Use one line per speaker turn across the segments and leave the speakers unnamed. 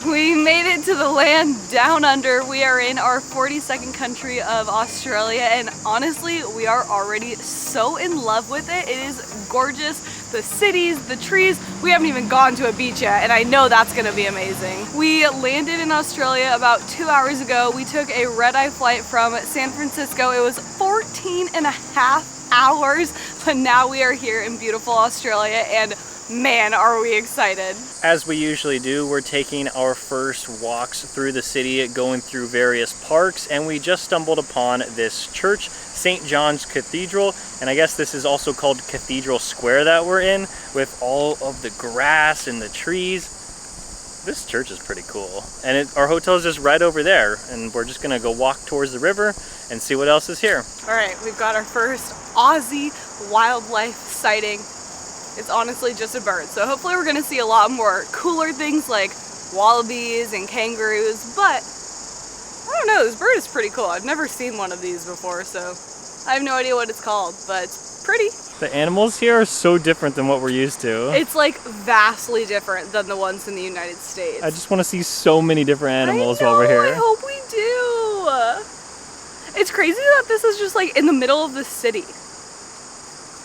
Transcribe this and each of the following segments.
We made it to the land down under. We are in our 42nd country of Australia, and honestly, we are already so in love with it. It is gorgeous. The cities, the trees. We haven't even gone to a beach yet, and I know that's gonna be amazing. We landed in Australia about 2 hours ago. We took a red-eye flight from San Francisco. It was 14 and a half hours, but now we are here in beautiful Australia, and man, are we excited.
As we usually do, we're taking our first walks through the city, going through various parks, and we just stumbled upon this church, St. John's Cathedral, and I guess this is also called Cathedral Square that we're in, with all of the grass and the trees. This church is pretty cool. And our hotel is just right over there, and we're just gonna go walk towards the river and see what else is here.
All right, we've got our first Aussie wildlife sighting. It's honestly just a bird, so hopefully we're gonna see a lot more cooler things like wallabies and kangaroos, but I don't know, this bird is pretty cool. I've never seen one of these before, so I have no idea what it's called, but it's pretty.
The animals here are so different than what we're used to.
It's like vastly different than the ones in the United States.
I just want to see so many different animals while we're here.
I hope we do. It's crazy that this is just like in the middle of the city.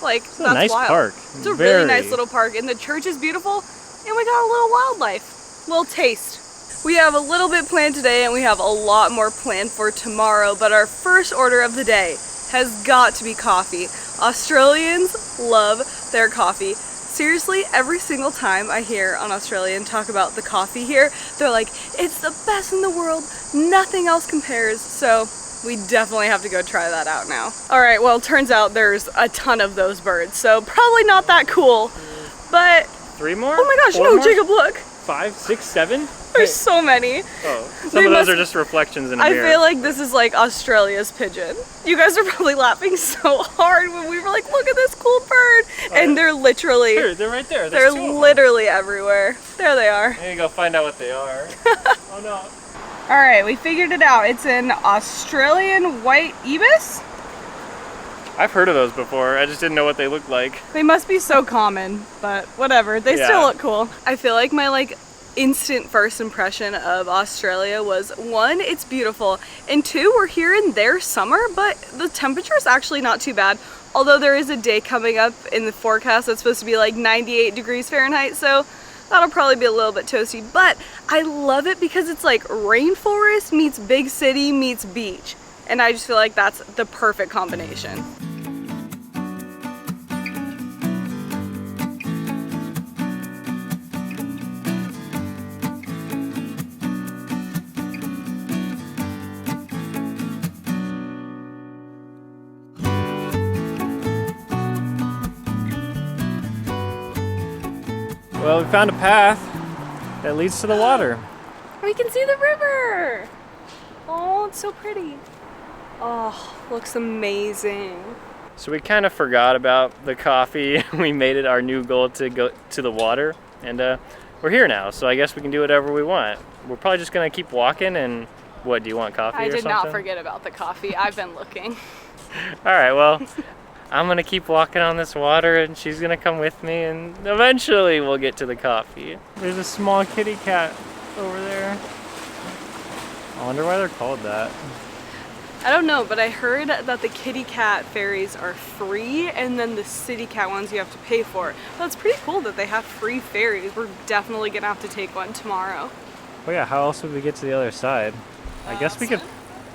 Like,
it's a nice
wild.
park.
It's a really nice little park, and the church is beautiful, and we got a little wildlife, little taste. We have a little bit planned today, and we have a lot more planned for tomorrow, but our first order of the day has got to be coffee. Australians love their coffee. Seriously, every single time I hear an Australian talk about the coffee here, they're like, it's the best in the world, nothing else compares, so we definitely have to go try that out now. All right, well, it turns out there's a ton of those birds, so probably not that cool, but...
3 more?
Oh my gosh, no, Jacob, look.
5, 6, 7?
There's so many.
Oh, some of those are just reflections in a mirror.
I feel like this is like Australia's pigeon. You guys are probably laughing so hard when we were like, look at this cool bird. And they're literally...
Here, they're right there.
They're literally everywhere. There they are.
There you go, find out what they are. Oh no.
All right, we figured it out. It's an Australian white ibis.
I've heard of those before. I just didn't know what they looked like.
They must be so common, but whatever. They still look cool. I feel like my instant first impression of Australia was 1, it's beautiful, and 2, we're here in their summer, but the temperature is actually not too bad. Although there is a day coming up in the forecast that's supposed to be like 98 degrees Fahrenheit, so that'll probably be a little bit toasty, but I love it because it's like rainforest meets big city meets beach. And I just feel like that's the perfect combination.
Well, we found a path that leads to the water.
We can see the river. Oh, it's so pretty. Oh, looks amazing.
So we kind of forgot about the coffee. We made it our new goal to go to the water, and we're here now, so I guess we can do whatever we want. We're probably just gonna keep walking, and what, do you want coffee or something?
I did not forget about the coffee. I've been looking.
All right, well, I'm gonna keep walking on this water, and she's gonna come with me, and eventually we'll get to the coffee. There's a small kitty cat over there. I wonder why they're called that.
I don't know, but I heard that the kitty cat ferries are free, and then the city cat ones you have to pay for. But it's pretty cool that they have free ferries. We're definitely gonna have to take one tomorrow.
Oh yeah, how else would we get to the other side? I guess we could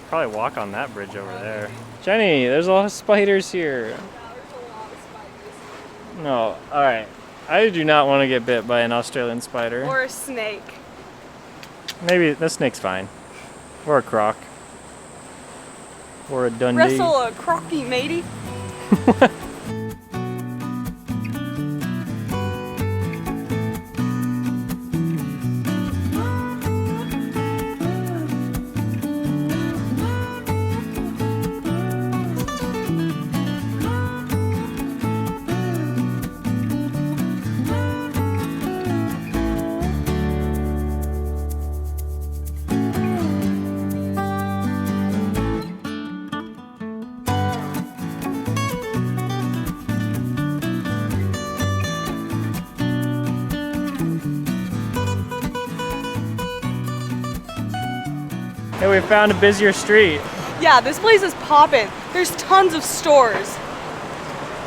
probably walk on that bridge over there. Jenny, there's a lot of spiders here.
Yeah, there's a lot of spiders.
No, alright. I do not want to get bit by an Australian spider.
Or a snake.
Maybe the snake's fine. Or a croc. Or a Dundee.
Wrestle a crocky, matey.
Hey, we found a busier street.
Yeah, this place is popping. There's tons of stores.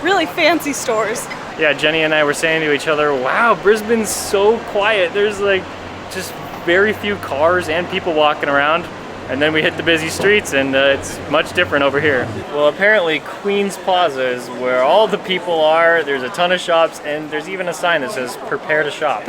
Really fancy stores.
Yeah, Jenny and I were saying to each other, wow, Brisbane's so quiet. There's like just very few cars and people walking around. And then we hit the busy streets and it's much different over here. Well, apparently Queen's Plaza is where all the people are. There's a ton of shops and there's even a sign that says prepare to shop.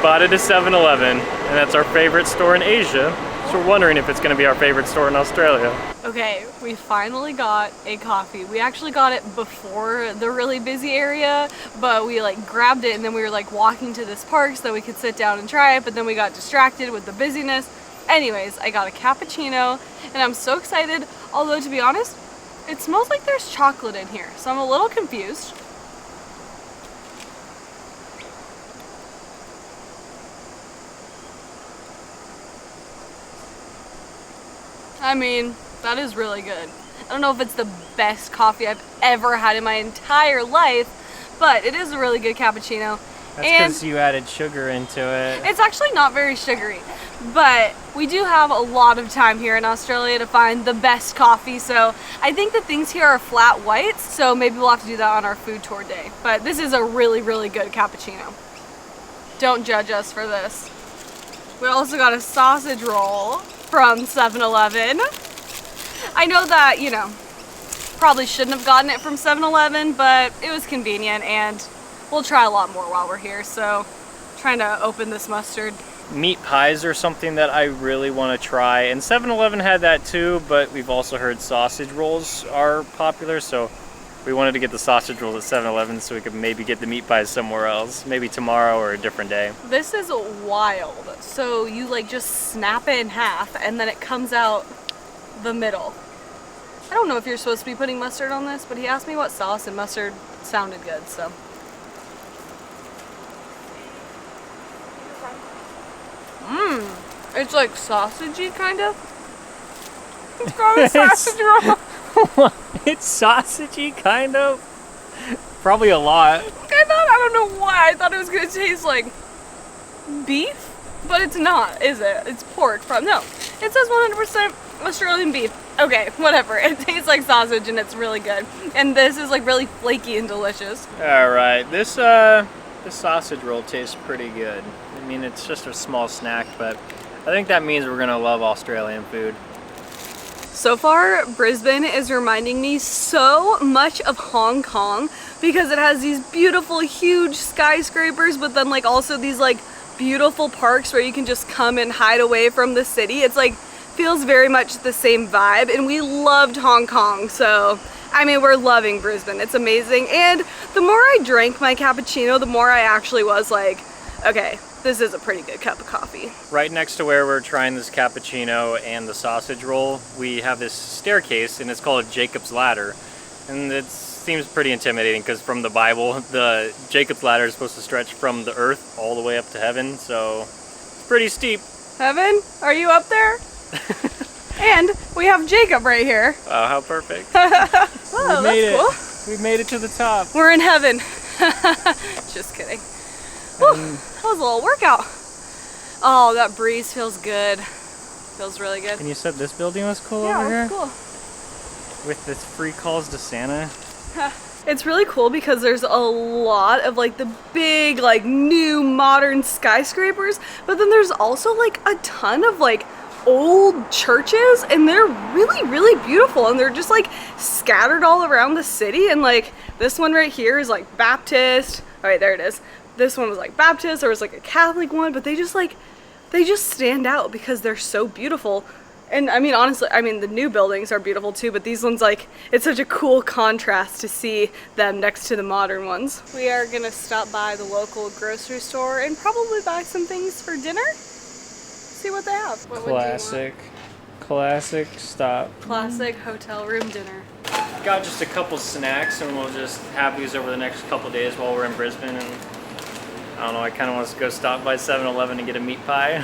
Bought it at 7-Eleven, and that's our favorite store in Asia. So we're wondering if it's gonna be our favorite store in Australia.
Okay, we finally got a coffee. We actually got it before the really busy area, but we like grabbed it and then we were like walking to this park so that we could sit down and try it, but then we got distracted with the busyness. Anyways, I got a cappuccino and I'm so excited, although to be honest, it smells like there's chocolate in here, so I'm a little confused. I mean, that is really good. I don't know if it's the best coffee I've ever had in my entire life, but it is a really good cappuccino.
That's because you added sugar into it.
It's actually not very sugary, but we do have a lot of time here in Australia to find the best coffee, so I think the things here are flat whites, so maybe we'll have to do that on our food tour day. But this is a really, really good cappuccino. Don't judge us for this. We also got a sausage roll from 7-Eleven. I know that, you know, probably shouldn't have gotten it from 7-Eleven, but it was convenient and we'll try a lot more while we're here, so trying to open this mustard.
Meat pies are something that I really want to try, and 7-Eleven had that too, but we've also heard sausage rolls are popular, so we wanted to get the sausage rolls at 7-Eleven so we could maybe get the meat pies somewhere else, maybe tomorrow or a different day.
This is wild. So you like just snap it in half and then it comes out the middle. I don't know if you're supposed to be putting mustard on this, but he asked me what sauce and mustard sounded good, so. It's like sausagey kind of. It's got a sausage roll.
It's sausagey, kind of. Probably a lot.
I don't know why, I thought it was gonna taste like beef, but it's not, is it? It's pork no. It says 100% Australian beef. Okay, whatever. It tastes like sausage and it's really good. And this is like really flaky and delicious.
All right, this sausage roll tastes pretty good. I mean, it's just a small snack, but I think that means we're gonna love Australian food.
So far, Brisbane is reminding me so much of Hong Kong because it has these beautiful, huge skyscrapers, but then like also these like beautiful parks where you can just come and hide away from the city. It's like, feels very much the same vibe, and we loved Hong Kong, so I mean, we're loving Brisbane. It's amazing, and the more I drank my cappuccino, the more I actually was like, okay, this is a pretty good cup of coffee.
Right next to where we're trying this cappuccino and the sausage roll, we have this staircase, and it's called Jacob's Ladder. And it seems pretty intimidating because from the Bible, the Jacob's Ladder is supposed to stretch from the earth all the way up to heaven, so it's pretty steep.
Heaven? Are you up there? And we have Jacob right here.
Oh, how perfect.
Whoa,
we made
that's
cool. We made it to the top.
We're in heaven. Just kidding. Whew, that was a little workout. Oh, that breeze feels good. Feels really good.
And you said this building was cool over here?
Yeah, it's cool.
With the free calls to Santa.
It's really cool because there's a lot of like the big like new modern skyscrapers, but then there's also like a ton of like old churches, and they're really, really beautiful, and they're just like scattered all around the city. And like this one right here is like Baptist. All right, there it is. This one was like Baptist, there was like a Catholic one, but they just stand out because they're so beautiful. And I mean, honestly, I mean, the new buildings are beautiful too, but these ones, like, it's such a cool contrast to see them next to the modern ones. We are gonna stop by the local grocery store and probably buy some things for dinner. See what they have.
Classic stop.
Classic hotel room dinner.
Got just a couple snacks, and we'll just have these over the next couple days while we're in Brisbane. And I don't know, I kind of want to go stop by 7-Eleven and get a meat pie.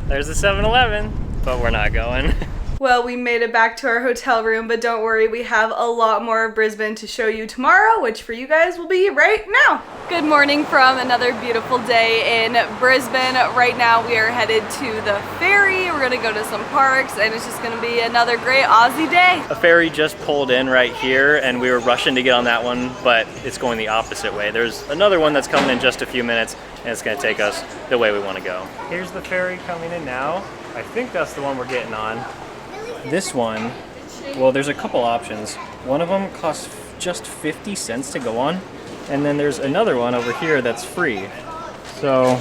There's a 7-Eleven, but we're not going.
Well, we made it back to our hotel room, but don't worry, we have a lot more of Brisbane to show you tomorrow, which for you guys will be right now. Good morning from another beautiful day in Brisbane. Right now we are headed to the ferry. We're gonna go to some parks, and it's just gonna be another great Aussie day.
A ferry just pulled in right here, and we were rushing to get on that one, but it's going the opposite way. There's another one that's coming in just a few minutes, and it's gonna take us the way we wanna go. Here's the ferry coming in now. I think that's the one we're getting on. This one, well, there's a couple options. One of them costs just 50 cents to go on, and then there's another one over here that's free. So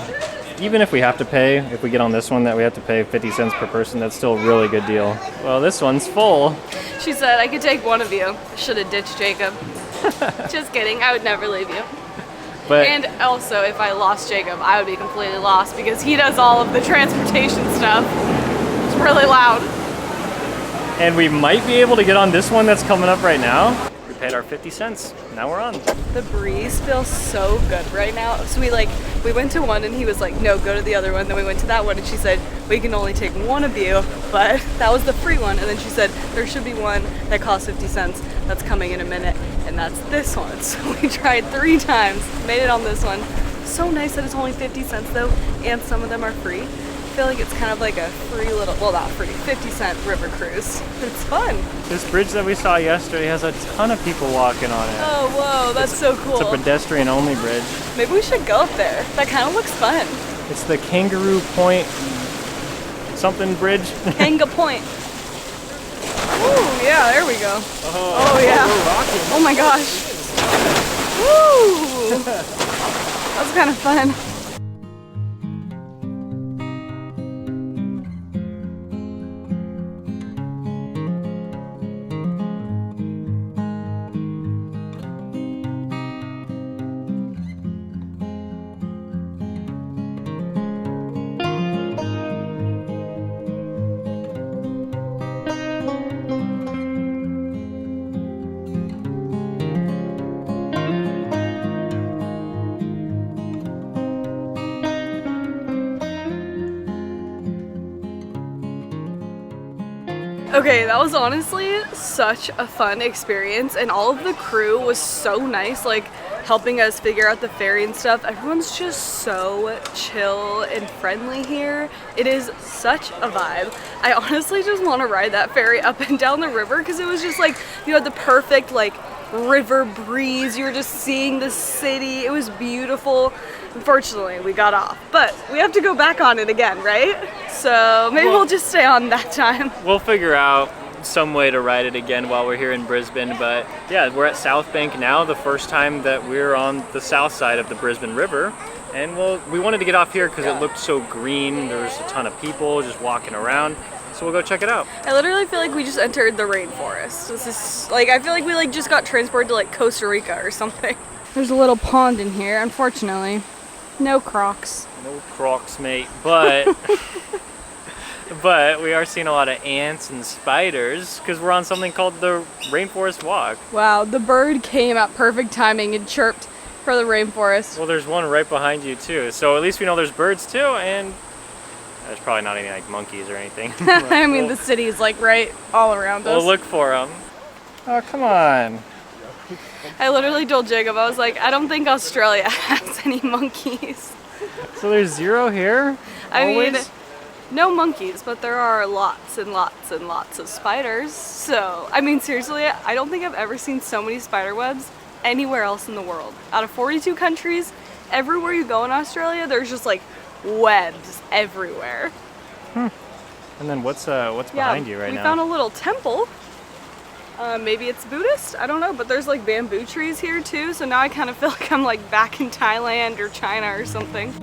even if we have to pay, if we get on this one that we have to pay 50 cents per person, that's still a really good deal. Well, this one's full.
She said I could take one of you. Should have ditched Jacob. Just kidding, I would never leave you.
But
and also, if I lost Jacob, I would be completely lost because he does all of the transportation stuff. It's really loud.
And we might be able to get on this one that's coming up right now. We paid our 50 cents. Now we're on.
The breeze feels so good right now. So we went to one and he was like, no, go to the other one. Then we went to that one and she said, we can only take one of you, but that was the free one. And then she said, there should be one that costs 50 cents that's coming in a minute. And that's this one. So we tried 3 times, made it on this one. So nice that it's only 50 cents though, and some of them are free. I feel like it's kind of like a free little, well, not free, 50-cent river cruise. It's fun.
This bridge that we saw yesterday has a ton of people walking on it.
Oh, whoa, that's so cool.
It's a pedestrian-only bridge.
Maybe we should go up there. That kind of looks fun.
It's the Kangaroo Point something bridge.
Kanga Point. Ooh, yeah, there we go. Oh yeah.
We're rocking.
Oh my gosh. Woo! That was kind of fun. Okay, that was honestly such a fun experience, and all of the crew was so nice, like helping us figure out the ferry and stuff. Everyone's just so chill and friendly here. It is such a vibe. I honestly just want to ride that ferry up and down the river because it was just like, you had the perfect like river breeze. You were just seeing the city. It was beautiful. Unfortunately, we got off, but we have to go back on it again, right? So maybe we'll just stay on that time.
We'll figure out some way to ride it again while we're here in Brisbane, but yeah, we're at South Bank now, the first time that we're on the south side of the Brisbane River, and we wanted to get off here because it looked so green. There was a ton of people just walking around, so we'll go check it out.
I literally feel like we just entered the rainforest. This is like, I feel like we like just got transported to like Costa Rica or something. There's a little pond in here, unfortunately. No crocs.
No crocs, mate, but but we are seeing a lot of ants and spiders because we're on something called the Rainforest Walk.
Wow, the bird came at perfect timing and chirped for the rainforest.
Well, there's one right behind you too, so at least we know there's birds too, and there's probably not any like monkeys or anything.
I mean, the city is like right all around us.
We'll look for them. Oh, come on.
I literally told Jacob, I was like, I don't think Australia has any monkeys.
So there's 0 here?
I
Always?
mean, no monkeys, but there are lots and lots and lots of spiders. So, I mean, seriously, I don't think I've ever seen so many spider webs anywhere else in the world. Out of 42 countries, everywhere you go in Australia, there's just like webs everywhere.
And then what's behind you right now?
We found a little temple. Maybe it's Buddhist, I don't know, but there's like bamboo trees here too, so now I kind of feel like I'm like back in Thailand or China or something.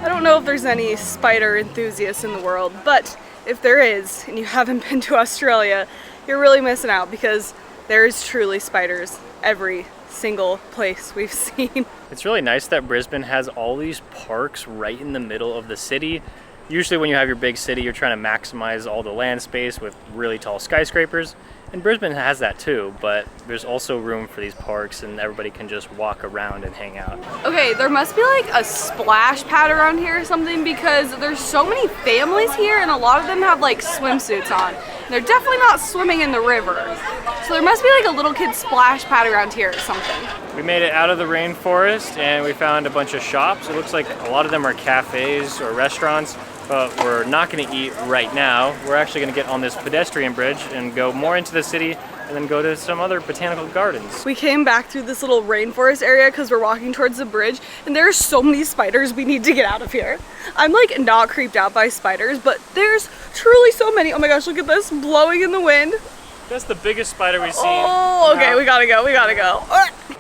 I don't know if there's any spider enthusiasts in the world, but if there is, and you haven't been to Australia, you're really missing out because there's truly spiders every single place we've seen.
It's really nice that Brisbane has all these parks right in the middle of the city. Usually when you have your big city, you're trying to maximize all the land space with really tall skyscrapers. And Brisbane has that too, but there's also room for these parks and everybody can just walk around and hang out.
Okay, there must be like a splash pad around here or something because there's so many families here and a lot of them have like swimsuits on. They're definitely not swimming in the river. So there must be like a little kid splash pad around here or something.
We made it out of the rainforest and we found a bunch of shops. It looks like a lot of them are cafes or restaurants, but we're not going to eat right now. We're actually going to get on this pedestrian bridge and go more into the city and then go to some other botanical gardens.
We came back through this little rainforest area because we're walking towards the bridge and there are so many spiders, we need to get out of here. I'm like not creeped out by spiders, but there's truly so many. Oh my gosh, look at this, blowing in the wind.
That's the biggest spider we've seen.
Oh, okay, we gotta go, we gotta go.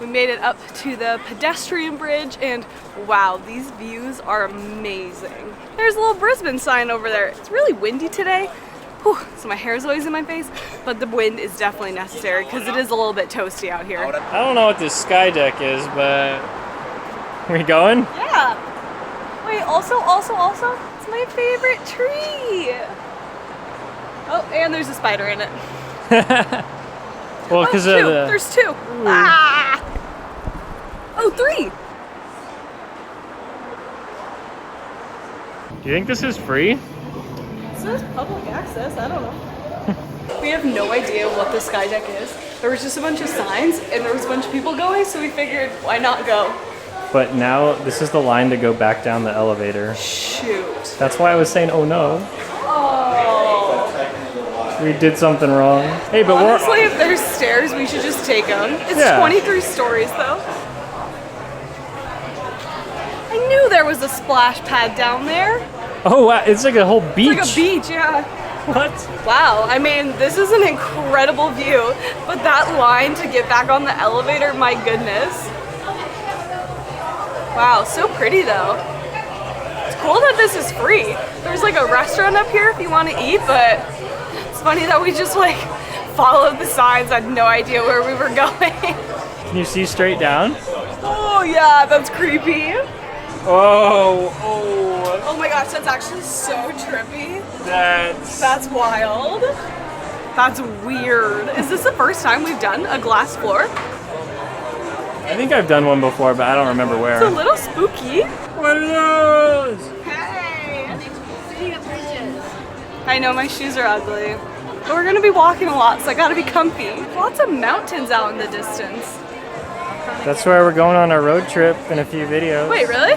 We made it up to the pedestrian bridge and wow, these views are amazing. There's a little Brisbane sign over there. It's really windy today. Whew, so my hair is always in my face, but the wind is definitely necessary because it is a little bit toasty out here.
I don't know what this sky deck is, but we going?
Yeah. Wait, also, it's my favorite tree. Oh, and there's a spider in it.
Well, because of the...
There's two. Ah! Oh, three.
Do you think this is free?
It says public access, I don't know. We have no idea what the sky deck is. There was just a bunch of signs and there was a bunch of people going, so we figured, why not go?
But now this is the line to go back down the elevator.
Shoot.
That's why I was saying, oh no.
Oh.
We did something wrong. Hey, but
honestly, if there's stairs, we should just take them. It's 23 stories though. I knew there was a splash pad down there.
Oh, wow, it's like a whole beach.
It's like a beach, yeah.
What?
Wow, I mean, this is an incredible view, but that line to get back on the elevator, my goodness. Wow, so pretty though. It's cool that this is free. There's like a restaurant up here if you want to eat, but it's funny that we just like followed the signs. I had no idea where we were going.
Can you see straight down?
Oh yeah, that's creepy.
Oh
my gosh, that's actually so trippy.
That's
wild. That's weird. Is this the first time we've done a glass floor?
I think I've done one before, but I don't remember where.
It's a little spooky.
What are those?
Hey! I know my shoes are ugly, but we're gonna be walking a lot, so I gotta be comfy. Lots of mountains out in the distance.
That's where we're going on our road trip in a few videos.
Wait, really?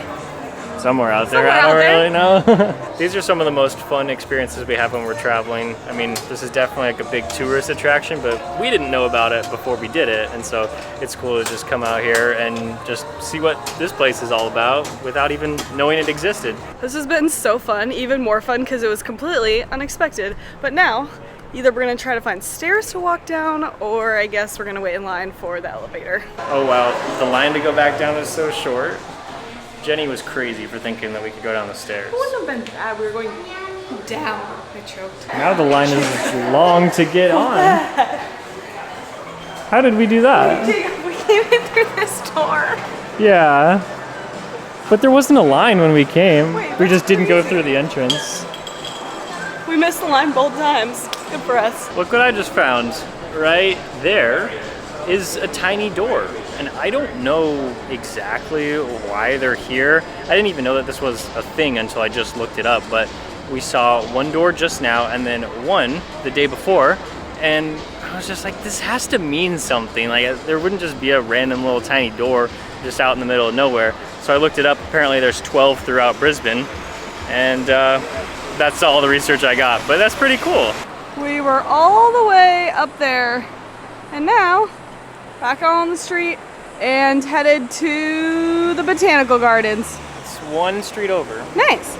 Somewhere out there, I don't really know. These are some of the most fun experiences we have when we're traveling. I mean, this is definitely like a big tourist attraction, but we didn't know about it before we did it, and so it's cool to just come out here and just see what this place is all about without even knowing it existed.
This has been so fun, even more fun because it was completely unexpected. But now, either we're gonna try to find stairs to walk down, or I guess we're gonna wait in line for the elevator.
Oh wow, the line to go back down is so short. Jenny was crazy for thinking that we could go down the stairs.
It wouldn't have been bad, we were going down. I choked.
Now the line is long to get on. How did we do that?
We came in through this door.
Yeah, but there wasn't a line when we came.
Wait,
we just didn't go
crazy.
through the entrance.
We missed the line both times. Good for us.
Look what I just found. Right there is a tiny door. And I don't know exactly why they're here. I didn't even know that this was a thing until I just looked it up, but we saw one door just now and then one the day before, and I was just like, this has to mean something. Like, there wouldn't just be a random little tiny door just out in the middle of nowhere. So I looked it up. Apparently there's 12 throughout Brisbane, and that's all the research I got, but that's pretty cool.
We were all the way up there, and now back on the street and headed to the Botanical Gardens.
It's one street over.
Nice.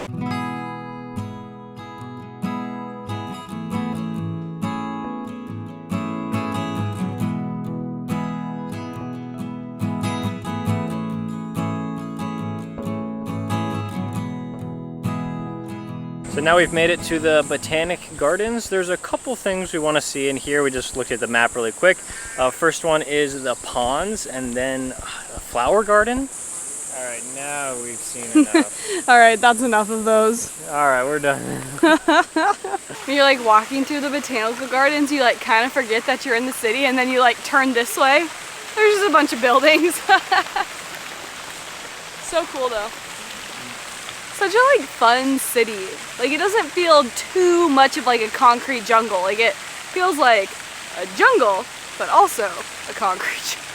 So So now we've made it to the Botanic Gardens. There's a couple things we want to see in here. We just looked at the map really quick. First one is the ponds, and then a flower garden. All right, now we've seen enough.
All right, that's enough of those.
All right, we're done.
When you're like walking through the botanical gardens, you like kind of forget that you're in the city, and then you like turn this way. There's just a bunch of buildings. So cool though. Such a like fun city. Like it doesn't feel too much of like a concrete jungle. Like it feels like a jungle, but also a concrete jungle.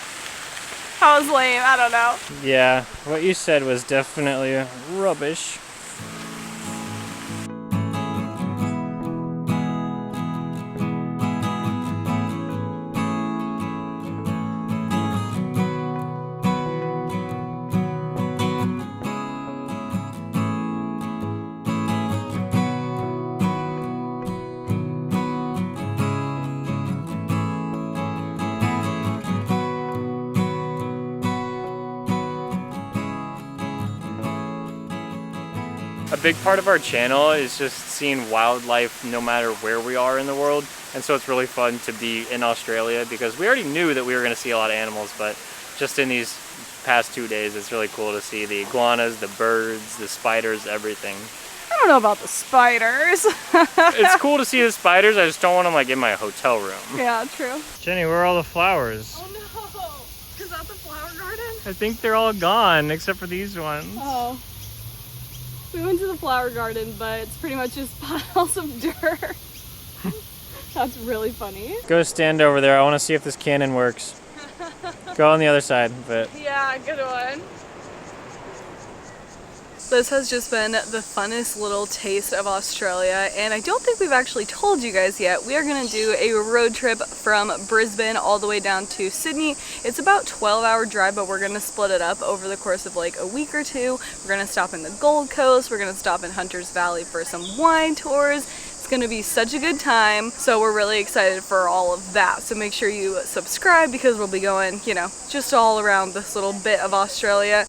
That was lame, I don't know.
Yeah, what you said was definitely rubbish. A big part of our channel is just seeing wildlife no matter where we are in the world, and so it's really fun to be in Australia because we already knew that we were going to see a lot of animals, but just in these past 2 days it's really cool to see the iguanas, the birds, the spiders, everything.
I don't know about the spiders.
It's cool to see the spiders, I just don't want them like in my hotel room.
Yeah, true.
Jenny, where are all the flowers?
Oh no! Is that the flower garden?
I think they're all gone except for these ones.
Oh. We went to the flower garden, but it's pretty much just piles of dirt. That's really funny.
Go stand over there. I want to see if this cannon works. Go on the other side, but...
Yeah, good one. This has just been the funnest little taste of Australia, and I don't think we've actually told you guys yet. We are going to do a road trip from Brisbane all the way down to Sydney. It's about a 12-hour drive, but we're going to split it up over the course of like a week or two. We're going to stop in the Gold Coast. We're going to stop in Hunter's Valley for some wine tours. It's going to be such a good time, so we're really excited for all of that. So make sure you subscribe because we'll be going, you know, just all around this little bit of Australia.